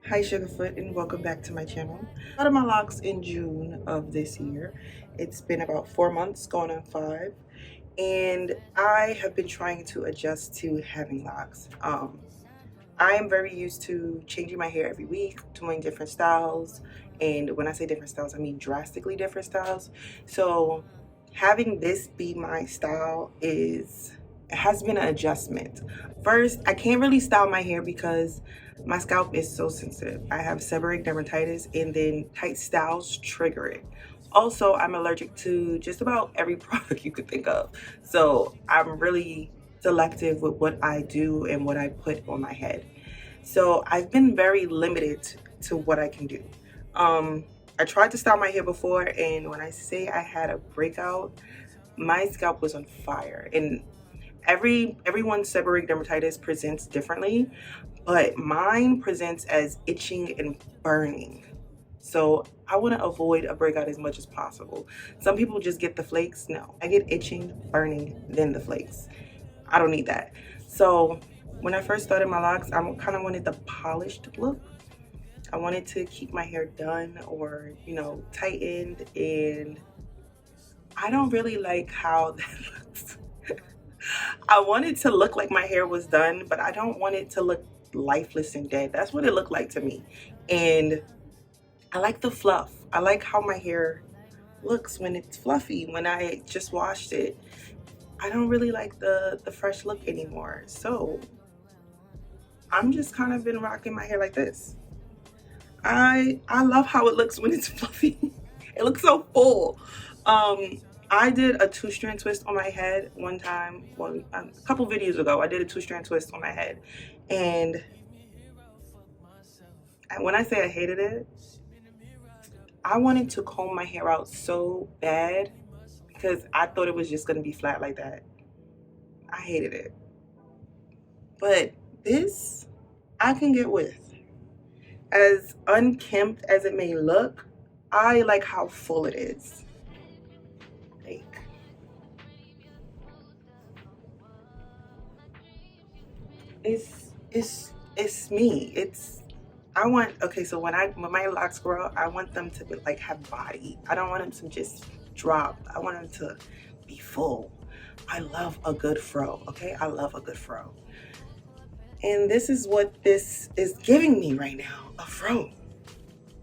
Hi Sugarfoot and welcome back to my channel. I started my locks in June of this year. It's been about 4 months, going on 5, and I have been trying to adjust to having locks. I am very used to changing my hair every week, doing different styles, and when I say different styles, I mean drastically different styles. So having this be my style has been an adjustment. First, I can't really style my hair because my scalp is so sensitive. I have seborrheic dermatitis, and then tight styles trigger it. Also, I'm allergic to just about every product you could think of. So I'm really selective with what I do and what I put on my head. So I've been very limited to what I can do. I tried to style my hair before, and when I say I had a breakout, my scalp was on fire. And everyone's seborrheic dermatitis presents differently, but mine presents as itching and burning. So I want to avoid a breakout as much as possible. Some people just get the flakes. No, I get itching, burning, then the flakes. I don't need that. So when I first started my locks, I kind of wanted the polished look. I wanted to keep my hair done or, tightened, and I don't really like how that looks. I want it to look like my hair was done, but I don't want it to look lifeless and dead. That's what it looked like to me. And I like the fluff. I like how my hair looks when it's fluffy, when I just washed it. I don't really like the fresh look anymore. So I'm just kind of been rocking my hair like this. I love how it looks when it's fluffy. It looks so full. I did a 2-strand twist on my head one time, a couple videos ago. I did a 2-strand twist on my head, and when I say I hated it, I wanted to comb my hair out so bad because I thought it was just gonna be flat like that. I hated it. But this, I can get with. As unkempt as it may look, I like how full it is. Like, it's me. Okay, so when my locks grow out, I want them to be like have body. I don't want them to just drop. I want them to be full. I love a good fro, okay? I love a good fro. And this is what this is giving me right now, a fro.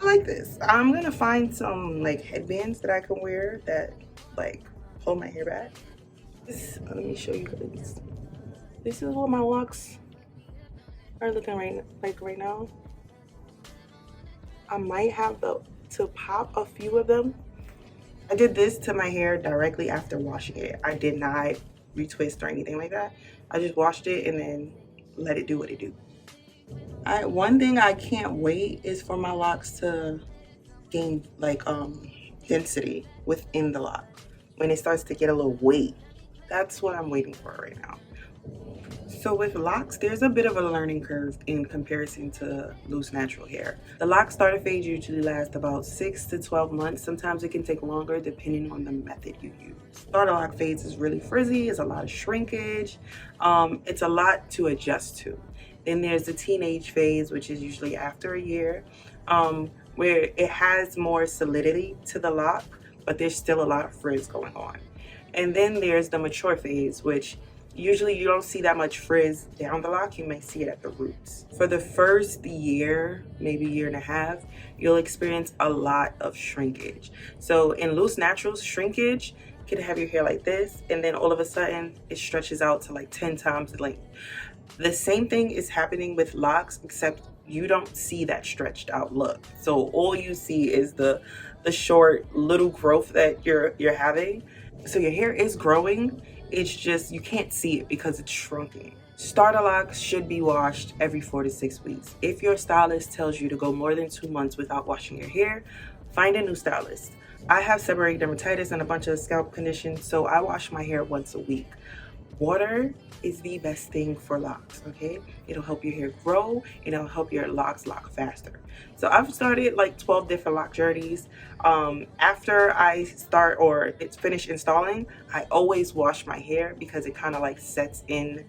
I like this. I'm gonna find some like headbands that I can wear that like hold my hair back. Let me show you this. This is what my locks are looking right now. I might have to pop a few of them. I did this to my hair directly after washing it. I did not retwist or anything like that. I just washed it and then let it do what it do. One thing I can't wait is for my locks to gain like density within the lock. When it starts to get a little weight, that's what I'm waiting for right now. So with locks, there's a bit of a learning curve in comparison to loose natural hair. The lock starter phase usually lasts about 6 to 12 months. Sometimes it can take longer depending on the method you use. Starter lock phase is really frizzy, it's a lot of shrinkage. It's a lot to adjust to. Then there's the teenage phase, which is usually after a year, where it has more solidity to the lock, but there's still a lot of frizz going on. And then there's the mature phase, which usually you don't see that much frizz down the lock. You may see it at the roots. For the first year, maybe year and a half, you'll experience a lot of shrinkage. So in loose naturals, shrinkage can have your hair like this, and then all of a sudden it stretches out to like 10 times the length. The same thing is happening with locks, except you don't see that stretched out look. So all you see is the short little growth that you're having. So your hair is growing, it's just you can't see it because it's shrunking. Starter locks should be washed every 4 to 6 weeks. If your stylist tells you to go more than 2 months without washing your hair, find a new stylist. I have seborrheic dermatitis and a bunch of scalp conditions, so I wash my hair once a week. Water is the best thing for locks, okay? It'll help your hair grow, and it'll help your locks lock faster. So I've started like 12 different lock journeys. After I start or it's finished installing, I always wash my hair because it kind of like sets in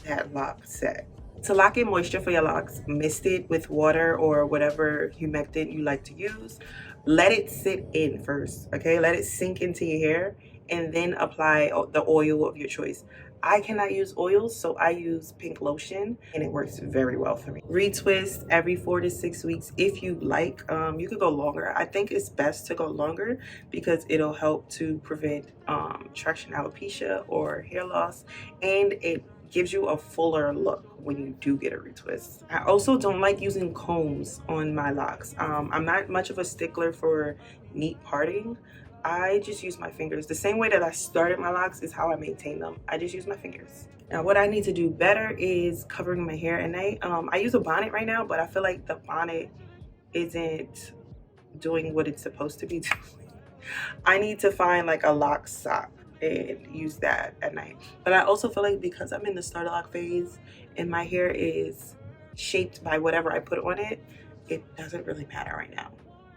that lock set. To lock in moisture for your locks, mist it with water or whatever humectant you like to use. Let it sit in first, okay? Let it sink into your hair and then apply the oil of your choice. I cannot use oils, so I use pink lotion and it works very well for me. Retwist every 4 to 6 weeks if you like. You could go longer. I think it's best to go longer because it'll help to prevent traction alopecia or hair loss, and it gives you a fuller look when you do get a retwist. I also don't like using combs on my locks. I'm not much of a stickler for neat parting. I just use my fingers. The same way that I started my locks is how I maintain them. I just use my fingers. Now, what I need to do better is covering my hair at night. I use a bonnet right now, but I feel like the bonnet isn't doing what it's supposed to be doing. I need to find like a lock sock and use that at night. But I also feel like because I'm in the starter lock phase and my hair is shaped by whatever I put on it, it doesn't really matter right now.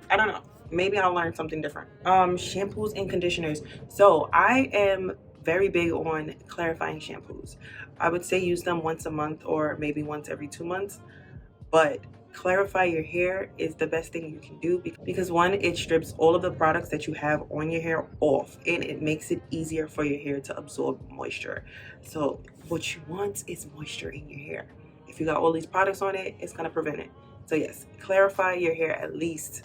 I don't know. Maybe I'll learn something different. Shampoos and conditioners. So I am very big on clarifying shampoos. I would say use them once a month or maybe once every 2 months. But clarify your hair is the best thing you can do because one, it strips all of the products that you have on your hair off and it makes it easier for your hair to absorb moisture. So what you want is moisture in your hair. If you got all these products on it, it's going to prevent it. So yes, clarify your hair at least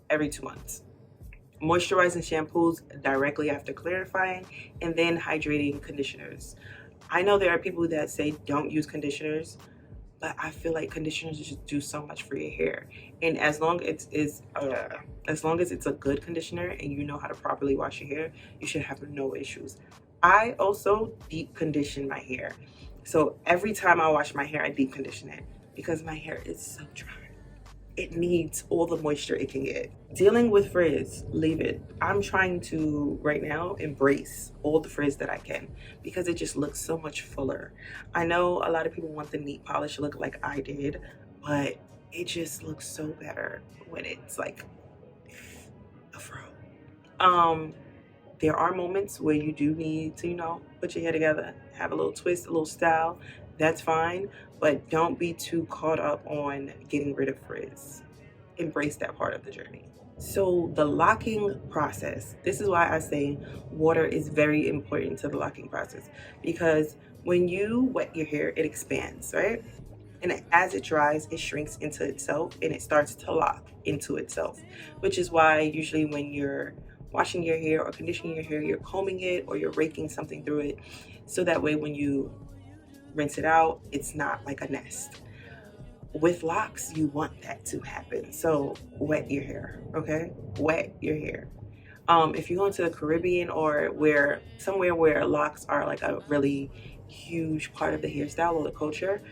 every 2 months. Moisturizing shampoos directly after clarifying, and then hydrating conditioners. I know there are people that say don't use conditioners, but I feel like conditioners just do so much for your hair. And as long as it's a good conditioner and you know how to properly wash your hair, you should have no issues. I also deep condition my hair. So every time I wash my hair, I deep condition it because my hair is so dry. It needs all the moisture it can get. Dealing with frizz, leave it. I'm trying to right now embrace all the frizz that I can because it just looks so much fuller. I know a lot of people want the neat polish look like I did, but it just looks so better when it's like a fro. There are moments where you do need to, put your hair together, have a little twist, a little style. That's fine, but don't be too caught up on getting rid of frizz. Embrace that part of the journey. So the locking process, this is why I say water is very important to the locking process, because when you wet your hair, it expands, right? And as it dries, it shrinks into itself and it starts to lock into itself, which is why usually when you're washing your hair or conditioning your hair, you're combing it or you're raking something through it. So that way when you rinse it out, it's not like a nest. With locks, you want that to happen. So wet your hair, okay? Wet your hair. If you go into the Caribbean or somewhere where locks are like a really huge part of the hairstyle or the culture,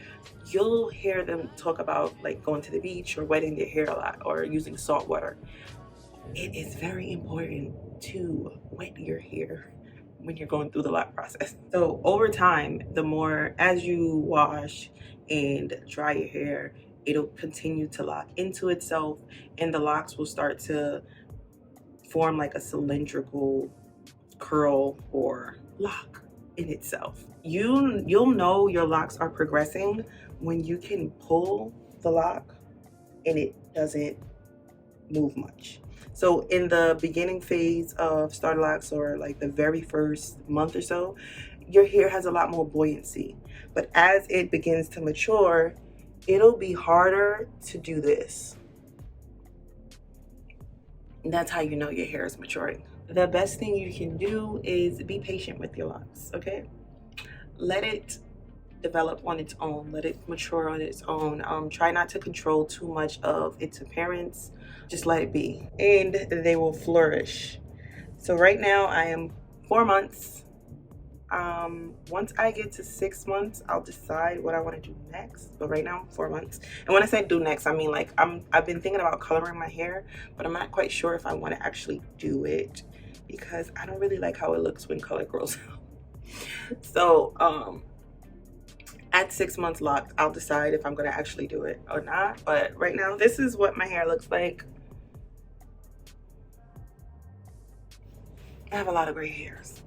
you'll hear them talk about like going to the beach or wetting their hair a lot or using salt water. It is very important to wet your hair when you're going through the lock process. So over time, the more as you wash and dry your hair, it'll continue to lock into itself and the locks will start to form like a cylindrical curl or lock in itself. You'll know your locks are progressing when you can pull the lock and it doesn't move much. So in the beginning phase of starter locks or like the very first month or so, your hair has a lot more buoyancy. But as it begins to mature, it'll be harder to do this. And that's how you know your hair is maturing. The best thing you can do is be patient with your locks, okay? Let it develop on its own. Let it mature on its own. Try not to control too much of its appearance. Just let it be. And they will flourish. So right now I am 4 months. Once I get to 6 months, I'll decide what I want to do next. But right now, 4 months. And when I say do next, I mean like I've been thinking about coloring my hair, but I'm not quite sure if I want to actually do it because I don't really like how it looks when color grows out. So at 6 months locked, I'll decide if I'm going to actually do it or not. But right now, this is what my hair looks like. I have a lot of gray hairs.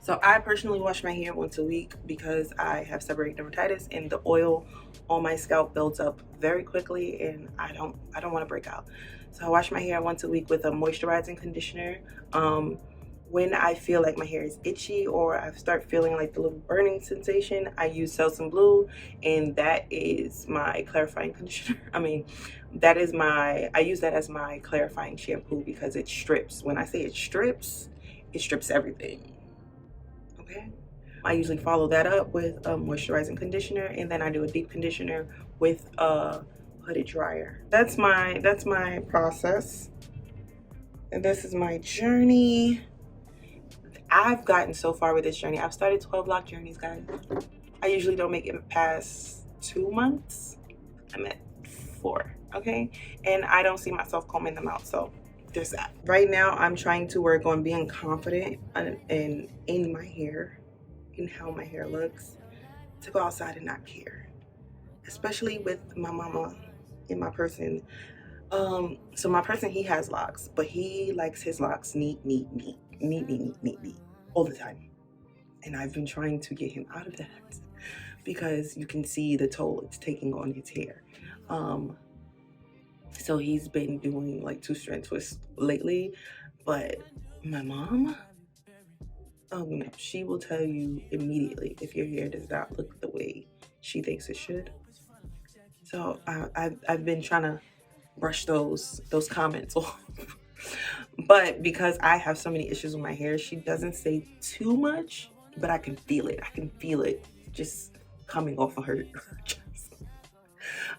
So I personally wash my hair once a week because I have seborrheic dermatitis and the oil on my scalp builds up very quickly and I don't want to break out. So I wash my hair once a week with a moisturizing conditioner. When I feel like my hair is itchy or I start feeling like the little burning sensation, I use Selsun Blue, and that is my clarifying conditioner. I use that as my clarifying shampoo because it strips. When I say it strips everything. Okay. I usually follow that up with a moisturizing conditioner, and then I do a deep conditioner with a hooded dryer. That's my process, and this is my journey. I've gotten so far with this journey. I've started 12 lock journeys, guys. I usually don't make it past 2 months. I'm at 4, okay? And I don't see myself combing them out, so there's that. Right now, I'm trying to work on being confident in my hair, in how my hair looks, to go outside and not care, especially with my mama and my person. So my person, he has locks, but he likes his locks neat all the time. And I've been trying to get him out of that because you can see the toll it's taking on his hair. So he's been doing like 2-strand twists lately, but my mom, oh no, she will tell you immediately if your hair does not look the way she thinks it should. So I've been trying to brush those comments off. But because I have so many issues with my hair, she doesn't say too much, but I can feel it. I can feel it just coming off of her chest.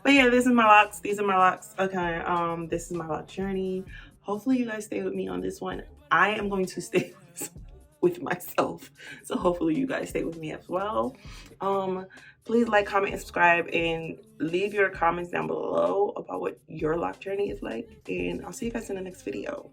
But yeah, this is my locks. These are my locks. Okay, this is my lock journey. Hopefully you guys stay with me on this one. I am going to stay with myself, so hopefully you guys stay with me as well. Please like, comment, and subscribe, and leave your comments down below about what your lock journey is like, and I'll see you guys in the next video.